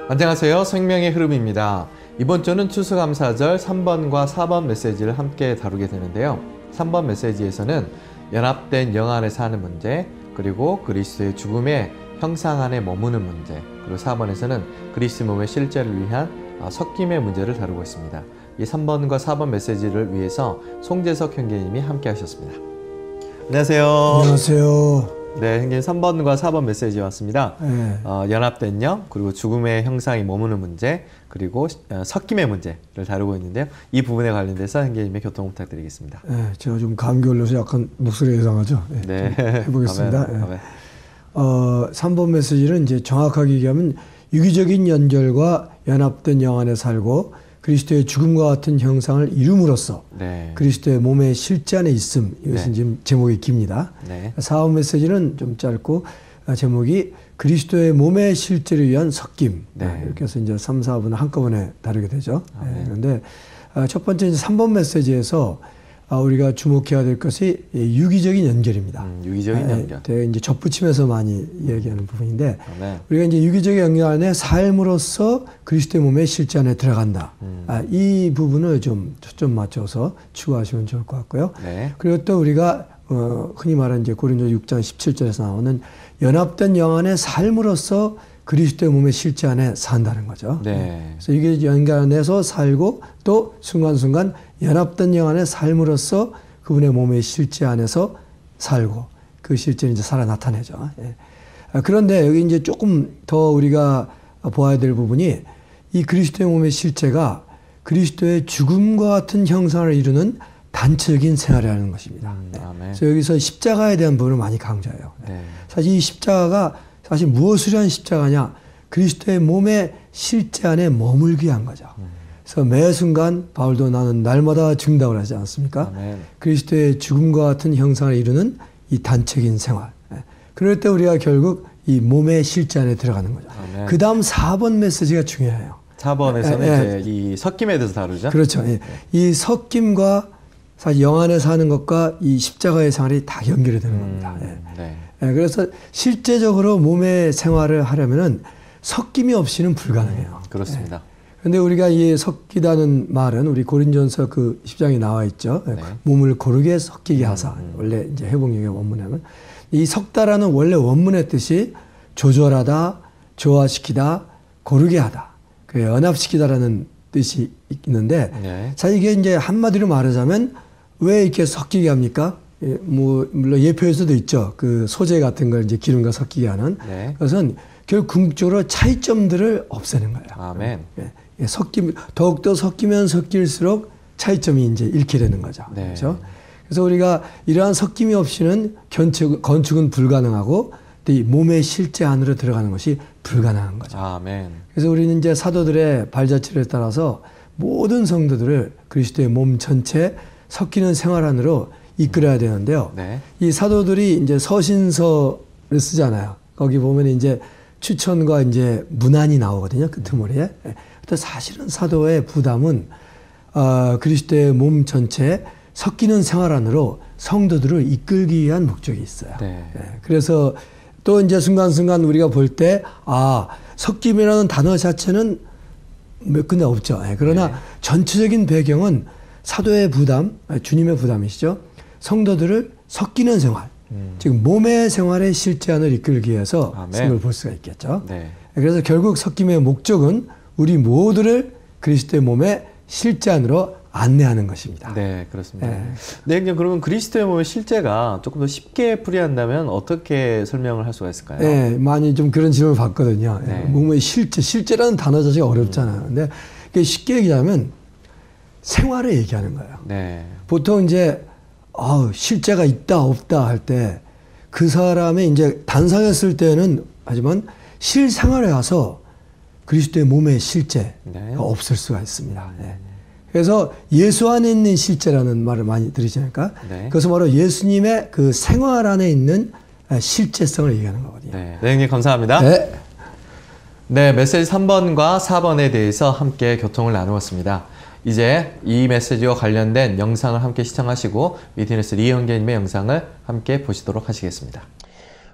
안녕하세요. 생명의 흐름입니다. 이번 주는 추수감사절 3번과 4번 메시지를 함께 다루게 되는데요. 3번 메시지에서는 연합된 영 안에 사는 문제, 그리고 그리스도의 죽음의 형상 안에 머무는 문제, 그리고 4번에서는 그리스도 몸의 실제를 위한 섞임의 문제를 다루고 있습니다. 이 3번과 4번 메시지를 위해서 송재석 형제님이 함께 하셨습니다. 안녕하세요. 안녕하세요. 네, 형님 3번과 4번 메시지 왔습니다. 네. 연합된 영, 그리고 죽음의 형상이 머무는 문제, 그리고 섞임의 문제를 다루고 있는데요. 이 부분에 관련돼서 형님의 교통 부탁드리겠습니다. 네, 제가 좀 감기 걸려서 약간 목소리가 이상하죠. 네, 해보겠습니다. 아멘. 3번 메시지는 이제 정확하게 얘기하면 유기적인 연결과 연합된 영 안에 살고 그리스도의 죽음과 같은 형상을 이룸으로써 그리스도의 몸의 실제 안에 있음. 이것은 지금 제목이 깁니다. 4번 메시지는 좀 짧고 제목이 그리스도의 몸의 실제를 위한 섞임. 이렇게 해서 이제 3, 4분을 한꺼번에 다루게 되죠. 그런데 첫 번째 이제 3번 메시지에서 우리가 주목해야 될 것이 유기적인 연결입니다. 유기적인 연결. 이제 접붙임에서 많이 얘기하는 부분인데 우리가 이제 유기적인 연결 안에 삶으로서 그리스도의 몸의 실제 안에 들어간다. 이 부분을 좀 초점 맞춰서 추구하시면 좋을 것 같고요. 그리고 또 우리가 흔히 말하는 이제 고린도 6장 17절에서 나오는 연합된 영 안의 삶으로서 그리스도의 몸의 실제 안에 산다는 거죠. 그래서 이게 연결 안에서 살고 또 순간순간 연합된 영 안의 삶으로서 그분의 몸의 실제 안에서 살고 그 실제는 이제 살아 나타내죠. 그런데 여기 이제 조금 더 우리가 보아야 될 부분이 이 그리스도의 몸의 실제가 그리스도의 죽음과 같은 형상을 이루는 단체적인 생활이라는 것입니다. 그래서 여기서 십자가에 대한 부분을 많이 강조해요. 사실 이 십자가가 사실 무엇을 위한 십자가냐? 그리스도의 몸의 실제 안에 머물기 위한 거죠. 그래서 매 순간 바울도 나는 날마다 죽는다고 하지 않습니까? 그리스도의 죽음과 같은 형상을 이루는 이 단체적인 생활. 그럴 때 우리가 결국 이 몸의 실제 안에 들어가는 거죠. 그 다음 4번 메시지가 중요해요. 4번에서는 이제 이 섞임에 대해서 다루죠. 그렇죠. 이 섞임과 사실 영 안에 사는 것과 이 십자가의 생활이 다 연결이 되는 겁니다. 그래서 실제적으로 몸의 생활을 하려면은 섞임이 없이는 불가능해요. 그렇습니다. 그런데 우리가 이 섞이다는 말은 우리 고린전서 그 10장에 나와 있죠. 몸을 고르게 섞이게 하사. 원래 이제 해봉역의 원문에는 이 섞다라는 원래 원문의 뜻이 조절하다, 조화시키다, 고르게 하다. 그 연합시키다라는 뜻이 있는데 사실 이게 이제 한마디로 말하자면 왜 이렇게 섞이게 합니까? 물론 예표에서도 있죠. 그 소재 같은 걸 이제 기름과 섞이게 하는. 그것은 결국 궁극적으로 차이점들을 없애는 거예요. 아멘. 더욱더 섞이면 섞일수록 차이점이 이제 잃게 되는 거죠. 그렇죠? 그래서 우리가 이러한 섞임이 없이는 건축은 불가능하고 이 몸의 실제 안으로 들어가는 것이 불가능한 거죠. 아멘. 그래서 우리는 이제 사도들의 발자취를 따라서 모든 성도들을 그리스도의 몸 전체 섞이는 생활 안으로 이끌어야 되는데요. 이 사도들이 이제 서신서를 쓰잖아요. 거기 보면 이제 추천과 이제 문안이 나오거든요. 그 틈머리에. 또 사실은 사도의 부담은 그리스도의 몸 전체에 섞이는 생활 안으로 성도들을 이끌기 위한 목적이 있어요. 그래서 또 이제 순간순간 우리가 볼 때 섞임이라는 단어 자체는 몇 군데 없죠. 그러나 전체적인 배경은 사도의 부담, 주님의 부담이시죠. 성도들을 섞이는 생활, 즉 몸의 생활의 실제 안을 이끌기 위해서 쓴 걸 볼 수가 있겠죠. 그래서 결국 섞임의 목적은 우리 모두를 그리스도의 몸의 실제 안으로 안내하는 것입니다. 그렇습니다. 그러면 그리스도의 몸의 실제가 조금 더 쉽게 풀이한다면 어떻게 설명을 할 수가 있을까요? 많이 좀 그런 질문을 받거든요. 몸의 실제라는 단어 자체가 어렵잖아요. 근데 쉽게 얘기하면 생활을 얘기하는 거예요. 보통 이제 실제가 있다 없다 할 때 그 사람의 이제 단상했을 때는 하지만 실생활에 와서 그리스도의 몸의 실제가 없을 수가 있습니다. 그래서 예수 안에 있는 실제라는 말을 많이 들으시지 않을까? 그것은 바로 예수님의 그 생활 안에 있는 실제성을 얘기하는 거거든요. 형님 감사합니다. 메시지 3번과 4번에 대해서 함께 교통을 나누었습니다. 이제 이 메시지와 관련된 영상을 함께 시청하시고 위트니스 리 형제님의 영상을 함께 보시도록 하시겠습니다.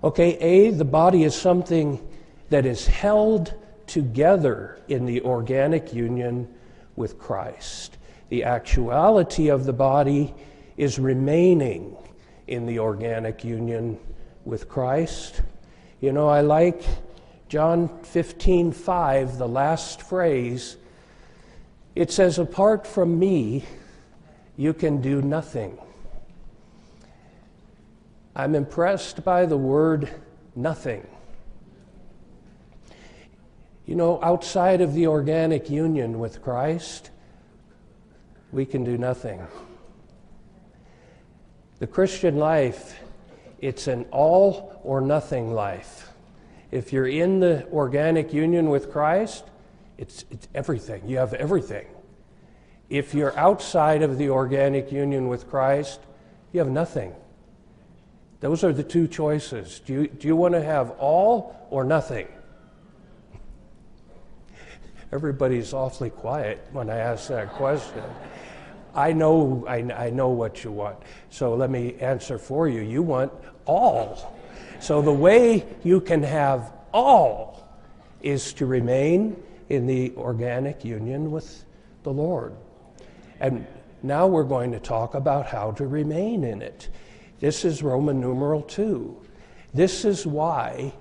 Okay, A, the body is something that is held together in the organic union with Christ. The actuality of the body is remaining in the organic union with Christ. You know, I like John 15:5, the last phrase. It says, apart from me, you can do nothing. I'm impressed by the word nothing. You know, outside of the organic union with Christ, we can do nothing. The Christian life, it's an all or nothing life. If you're in the organic union with Christ, it's everything. You have everything. If you're outside of the organic union with Christ, you have nothing. Those are the two choices. Do you want to have all or nothing? Everybody's awfully quiet when I ask that question. I know what you want. So let me answer for you. You want all. So the way you can have all is to remain in the organic union with the Lord. And now we're going to talk about how to remain in it. This is Roman numeral 2. This is why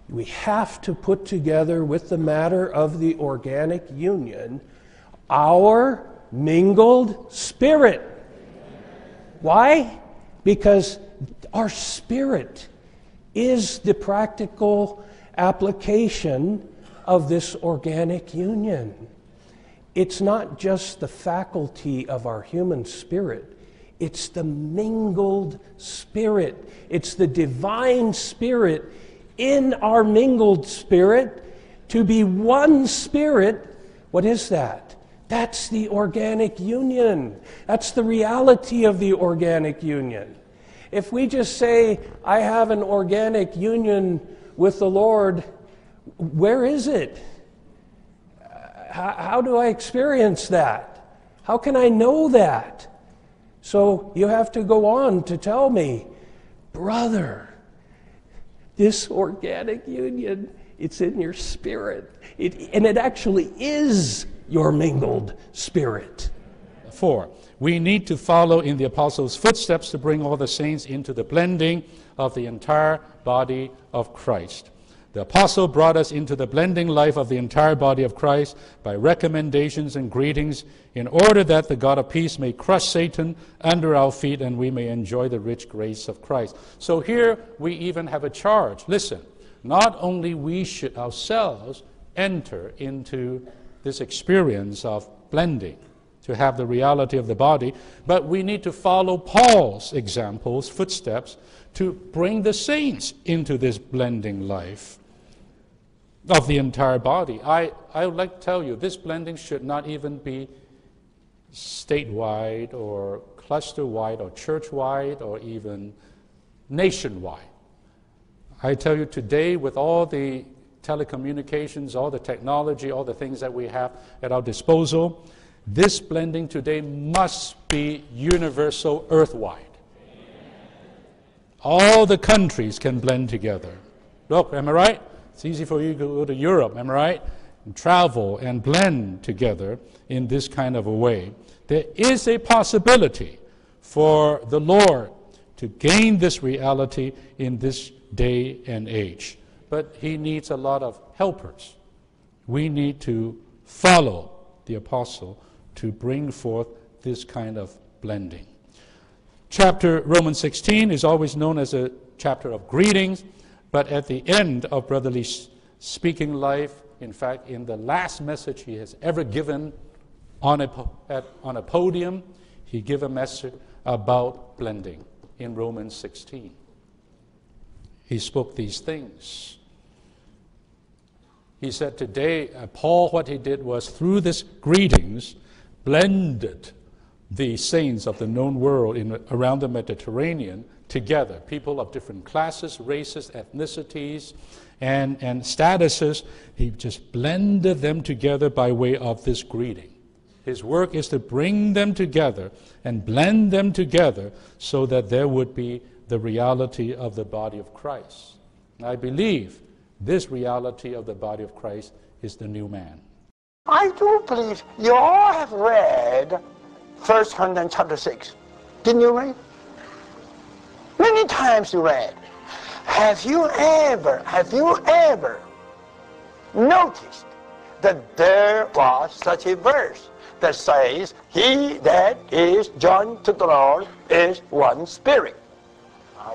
we have to put together with the matter of the organic union our mingled spirit. Why? Because our spirit is the practical application of this organic union. It's not just the faculty of our human spirit, it's the mingled spirit. It's the divine spirit in our mingled spirit to be one spirit. What is that? That's the organic union. That's the reality of the organic union. If we just say, I have an organic union with the Lord, where is it? How do I experience that? How can I know that? So you have to go on to tell me, brother, this organic union, it's in your spirit. And it actually is your mingled spirit. 4. We need to follow in the apostles' footsteps to bring all the saints into the blending of the entire body of Christ. The apostle brought us into the blending life of the entire body of Christ by recommendations and greetings in order that the God of peace may crush Satan under our feet and we may enjoy the rich grace of Christ. So here we even have a charge. Listen, not only we should ourselves enter into this experience of blending to have the reality of the body, but we need to follow Paul's examples, footsteps, to bring the saints into this blending life of the entire body. I would like to tell you, this blending should not even be statewide or cluster-wide or church-wide or even nationwide. I tell you today, with all the telecommunications, all the technology, all the things that we have at our disposal, this blending today must be universal, earthwide. All the countries can blend together. Look, am I right? It's easy for you to go to Europe, am I right? And travel and blend together in this kind of a way. There is a possibility for the Lord to gain this reality in this day and age. But he needs a lot of helpers. We need to follow the apostle to bring forth this kind of blending. Chapter Romans 16 is always known as a chapter of greetings, but at the end of brotherly speaking life, in fact, in the last message he has ever given on a podium, he gave a message about blending in Romans 16. He spoke these things. He said today, Paul, what he did was through this greetings, blended the saints of the known world around the Mediterranean together, people of different classes, races, ethnicities, and statuses. He just blended them together by way of this greeting. His work is to bring them together and blend them together so that there would be the reality of the body of Christ. And I believe this reality of the body of Christ is the new man. I do believe you all have read 1 Corinthians chapter 6. Didn't you read? Many times you read. Have you ever noticed that there was such a verse that says, he that is joined to the Lord is one spirit.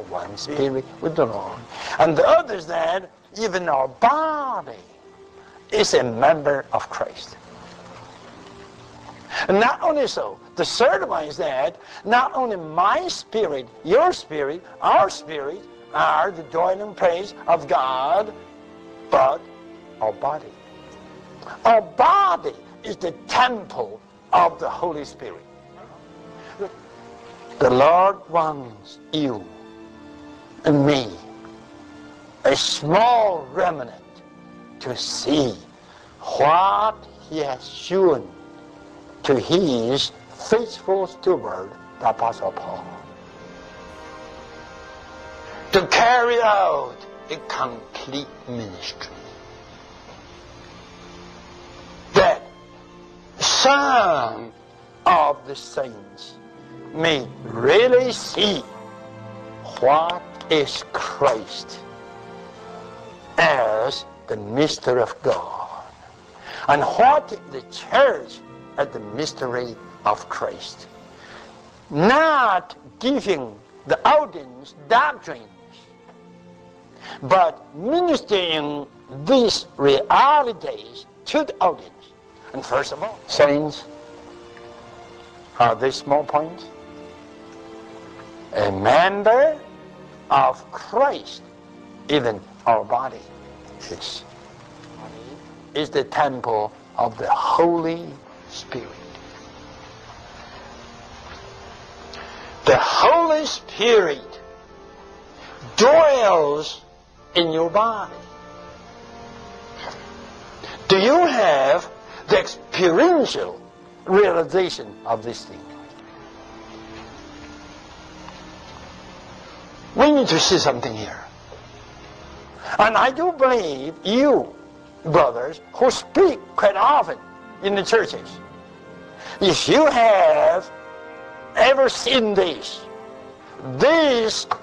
One spirit with the Lord. And the other is that even our body is a member of Christ. And not only so, the third one is that not only my spirit, your spirit, our spirit are the joining place of God, but our body. Our body is the temple of the Holy Spirit. The Lord wants you and me, a small remnant, to see what He has shown to His faithful steward, the Apostle Paul, to carry out a complete ministry. That some of the saints may really see what is Christ as the mystery of God, and what the church as the mystery of Christ. Not giving the audience doctrines, but ministering these realities to the audience. And first of all, saints, are they small points? A member of Christ, even our body is the temple of the Holy Spirit. The Holy Spirit dwells in your body. Do you have the experiential realization of this thing? We need to see something here. And I do believe you, brothers, who speak quite often in the churches, if you have ever seen this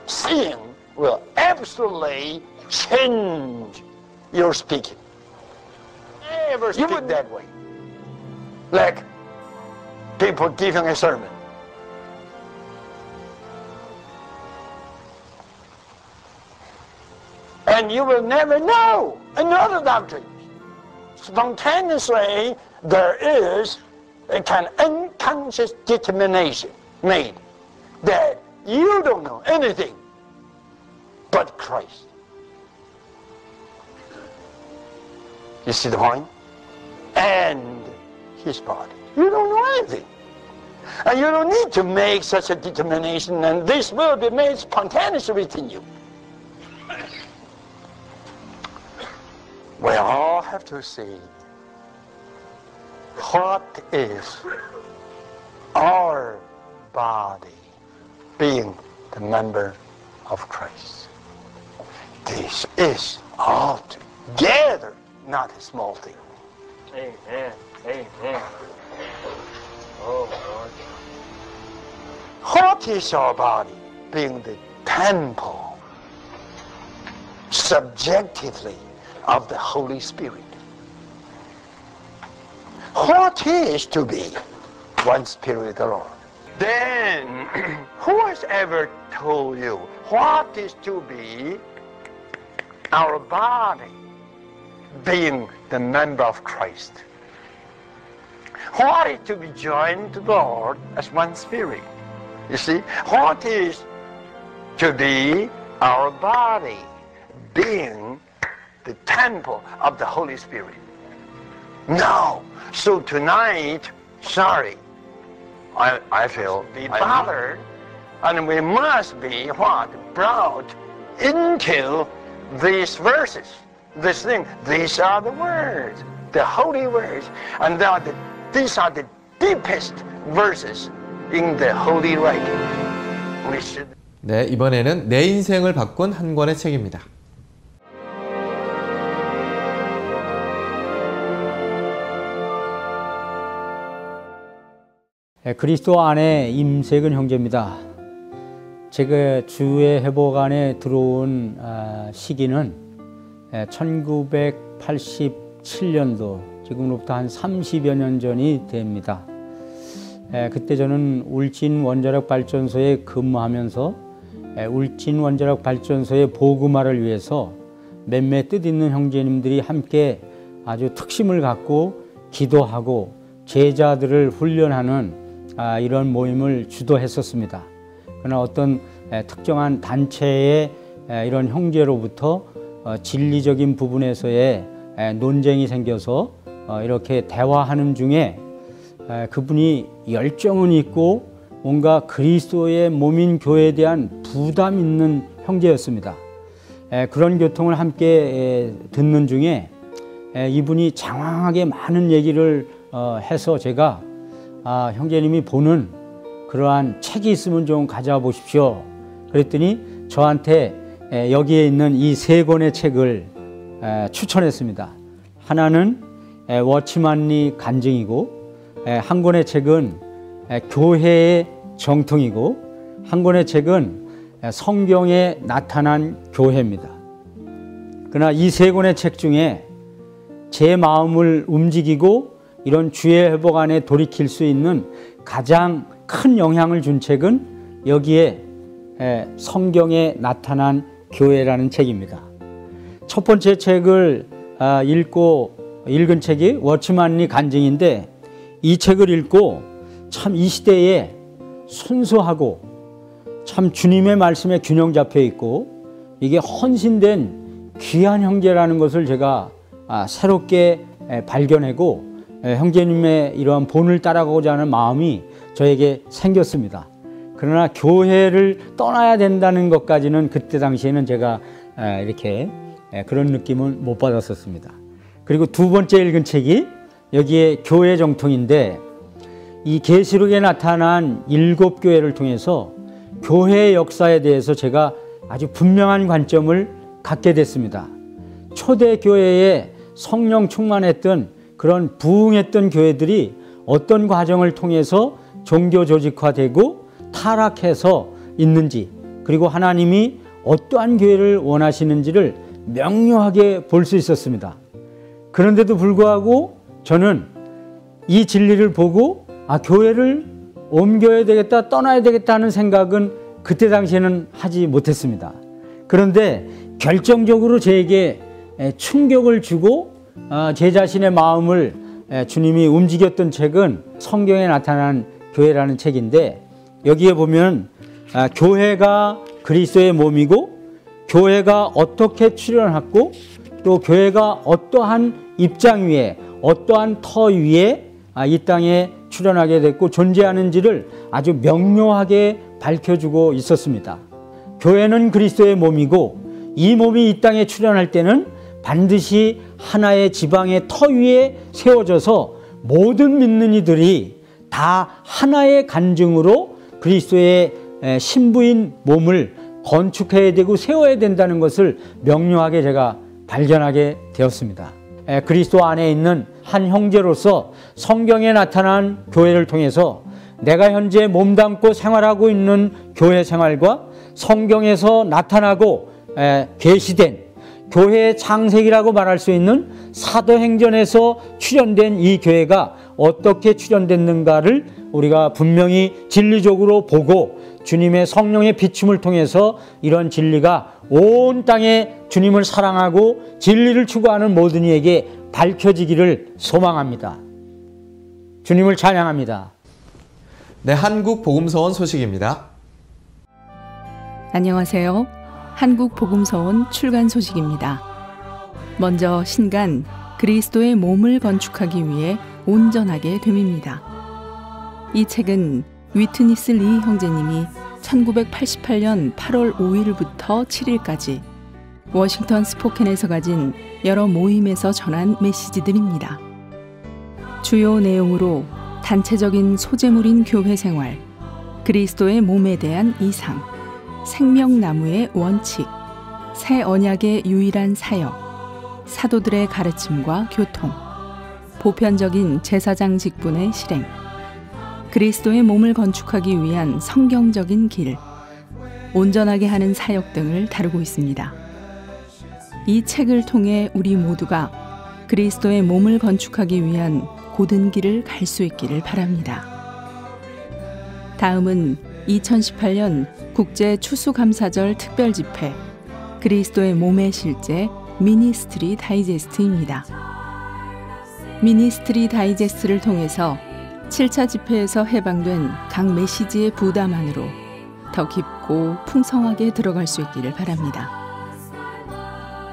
seeing will absolutely change your speaking. Never speak that way. Like people giving a sermon. And you will never know another doctrine. Spontaneously, there is a kind of unconscious determination made that you don't know anything but Christ. You see the point? And His body. You don't know anything. And you don't need to make such a determination, and this will be made spontaneously within you. We all have to see what is our body being the member of Christ. This is altogether not a small thing. Amen. Amen. Oh, Lord. What is our body being the temple, subjectively, of the Holy Spirit? What is to be one spirit with the Lord? Then, who has ever told you what is to be our body being the member of Christ? What is to be joined to the Lord as one spirit? You see, what is to be our body being the temple of the Holy Spirit? No. So tonight, sorry, I feel be bothered, and we must be what? Brought into these verses, this thing. These are the words, the holy words, and these are the deepest verses in the holy writing. We should. 네, 이번에는 내 인생을 바꾼 한 권의 책입니다. 그리스도 안에 임세근 형제입니다. 제가 주의 회복 안에 들어온 시기는 1987년도, 지금으로부터 한 30여 년 전이 됩니다. 그때 저는 울진 원자력 발전소에 근무하면서 울진 원자력 발전소의 보급화를 위해서 몇몇 뜻있는 형제님들이 함께 아주 특심을 갖고 기도하고 제자들을 훈련하는 이런 모임을 주도했었습니다. 그러나 어떤 특정한 단체의 이런 형제로부터 진리적인 부분에서의 논쟁이 생겨서 이렇게 대화하는 중에 그분이 열정은 있고 뭔가 그리스도의 몸인 교회에 대한 부담 있는 형제였습니다. 그런 교통을 함께 듣는 중에 이분이 장황하게 많은 얘기를 해서 제가 형제님이 보는 그러한 책이 있으면 좀 가져보십시오. 그랬더니 저한테 여기에 있는 이 3권의 책을 추천했습니다. 하나는 워치만리 간증이고, 한 권의 책은 교회의 정통이고, 한 권의 책은 성경에 나타난 교회입니다. 그러나 이 3권의 책 중에 제 마음을 움직이고 이런 주의 회복 안에 돌이킬 수 있는 가장 큰 영향을 준 책은 여기에 성경에 나타난 교회라는 책입니다. 첫 번째 책을 읽은 책이 워치만리 간증인데, 이 책을 읽고 참 이 시대에 순수하고 참 주님의 말씀에 균형 잡혀 있고 이게 헌신된 귀한 형제라는 것을 제가 새롭게 발견하고 형제님의 이러한 본을 따라가고자 하는 마음이 저에게 생겼습니다. 그러나 교회를 떠나야 된다는 것까지는 그때 당시에는 제가 이렇게 그런 느낌은 못 받았었습니다. 그리고 두 번째 읽은 책이 여기에 교회 정통인데, 이 계시록에 나타난 7교회를 통해서 교회의 역사에 대해서 제가 아주 분명한 관점을 갖게 됐습니다. 초대교회에 성령 충만했던 그런 부흥했던 교회들이 어떤 과정을 통해서 종교 조직화되고 타락해서 있는지, 그리고 하나님이 어떠한 교회를 원하시는지를 명료하게 볼 수 있었습니다. 그런데도 불구하고 저는 이 진리를 보고 교회를 옮겨야 되겠다, 떠나야 되겠다 하는 생각은 그때 당시에는 하지 못했습니다. 그런데 결정적으로 저에게 충격을 주고 제 자신의 마음을 주님이 움직였던 책은 성경에 나타난 교회라는 책인데, 여기에 보면 교회가 그리스도의 몸이고, 교회가 어떻게 출현했고, 또 교회가 어떠한 입장 위에, 어떠한 터 위에 이 땅에 출현하게 됐고 존재하는지를 아주 명료하게 밝혀주고 있었습니다. 교회는 그리스도의 몸이고, 이 몸이 이 땅에 출현할 때는 반드시 하나의 지방의 터 위에 세워져서 모든 믿는 이들이 다 하나의 간증으로 그리스도의 신부인 몸을 건축해야 되고 세워야 된다는 것을 명료하게 제가 발견하게 되었습니다. 그리스도 안에 있는 한 형제로서 성경에 나타난 교회를 통해서 내가 현재 몸담고 생활하고 있는 교회 생활과 성경에서 나타나고 계시된 교회의 창세기라고 말할 수 있는 사도행전에서 출현된 이 교회가 어떻게 출현됐는가를 우리가 분명히 진리적으로 보고 주님의 성령의 비춤을 통해서 이런 진리가 온 땅에 주님을 사랑하고 진리를 추구하는 모든 이에게 밝혀지기를 소망합니다. 주님을 찬양합니다. 네, 한국 복음서원 소식입니다. 안녕하세요. 한국 복음서원 출간 소식입니다. 먼저 신간 그리스도의 몸을 건축하기 위해 온전하게 됨입니다. 이 책은 위트니스 리 형제님이 1988년 8월 5일부터 7일까지 워싱턴 스포켄에서 가진 여러 모임에서 전한 메시지들입니다. 주요 내용으로 단체적인 소재물인 교회 생활, 그리스도의 몸에 대한 이상, 생명나무의 원칙, 새 언약의 유일한 사역, 사도들의 가르침과 교통, 보편적인 제사장 직분의 실행, 그리스도의 몸을 건축하기 위한 성경적인 길, 온전하게 하는 사역 등을 다루고 있습니다. 이 책을 통해 우리 모두가 그리스도의 몸을 건축하기 위한 고든 길을 갈 수 있기를 바랍니다. 다음은 2018년 국제 추수감사절 특별집회 그리스도의 몸의 실제 미니스트리 다이제스트입니다. 미니스트리 다이제스트를 통해서 7차 집회에서 해방된 각 메시지의 부담만으로 더 깊고 풍성하게 들어갈 수 있기를 바랍니다.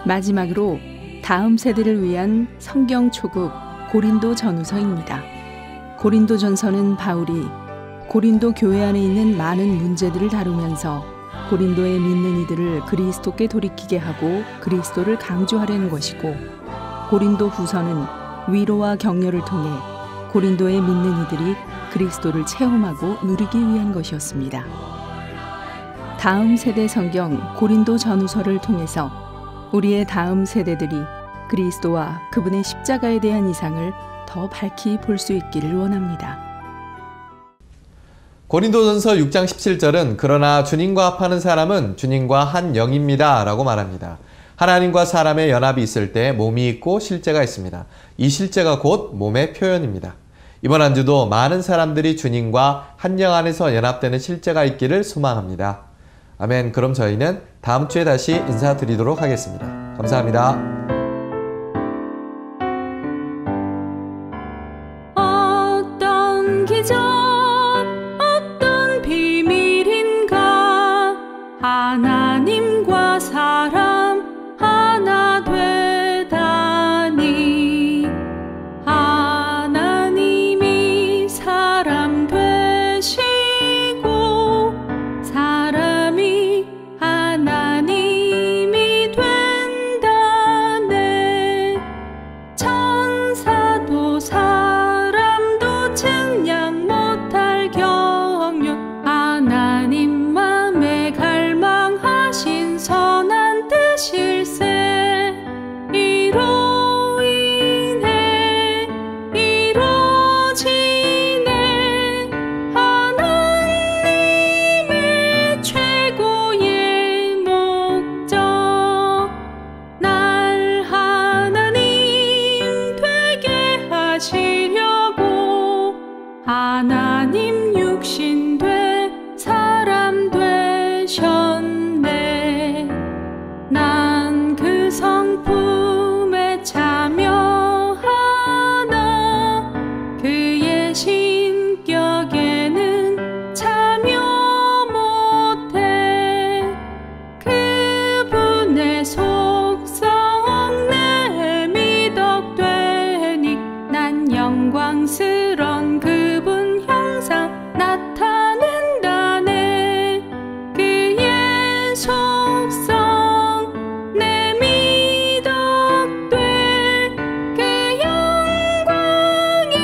마지막으로 다음 세대를 위한 성경 초급 고린도 전후서입니다. 고린도 전서는 바울이 고린도 교회 안에 있는 많은 문제들을 다루면서 고린도에 믿는 이들을 그리스도께 돌이키게 하고 그리스도를 강조하려는 것이고, 고린도 후서는 위로와 격려를 통해 고린도에 믿는 이들이 그리스도를 체험하고 누리기 위한 것이었습니다. 다음 세대 성경 고린도 전후서를 통해서 우리의 다음 세대들이 그리스도와 그분의 십자가에 대한 이상을 더 밝히 볼 수 있기를 원합니다. 고린도전서 6장 17절은 그러나 주님과 합하는 사람은 주님과 한 영입니다 라고 말합니다. 하나님과 사람의 연합이 있을 때 몸이 있고 실제가 있습니다. 이 실제가 곧 몸의 표현입니다. 이번 한 주도 많은 사람들이 주님과 한 영 안에서 연합되는 실제가 있기를 소망합니다. 아멘. 그럼 저희는 다음 주에 다시 인사드리도록 하겠습니다. 감사합니다. 어떤 기적, 어떤 비밀인가, 하나님과 사람 하나 되다니, 하나님이 사람 되시고 사람이 하나님이 된다네. 천사도 사람도 측량 못할 경륜, 하나님 맘에 갈망하신 선한 뜻일세. 이로 인해 이루어지네. 하나님의 최고의 목적, 날 하나님 되게 하시려고 하나님 육신 돼 사람 되셨네. 난 그 성품에 참여하나 그의 신격에는 참여 못해. 그분의 속성 내 미덕되니 난 영광스런 그분 형상 나타낸다네. 그의 속성 내 미덕돼 그 영광의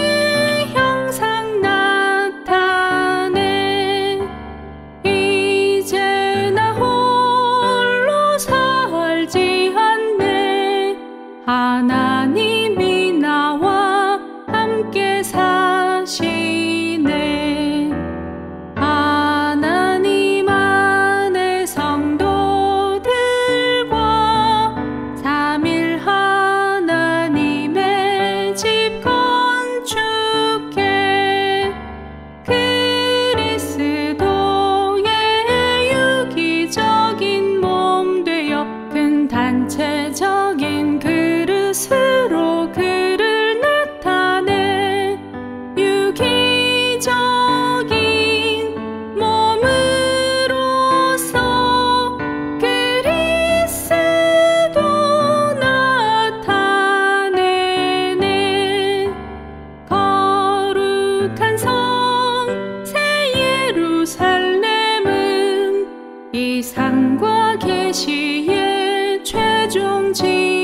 형상 나타내. 이제 나 홀로 살지 않네. 하나님이 나와 함께 사시네. 하나님 안에 성도들과 삼일 하나님의 집 건축해. 그리스도의 유기적인 몸 되어 큰 단체적인 그릇으로 그를 나타내. 유기적인 몸으로서 그리스도 나타내네. 거룩한 성 새 예루살렘은 이 상과 계시의 최종 지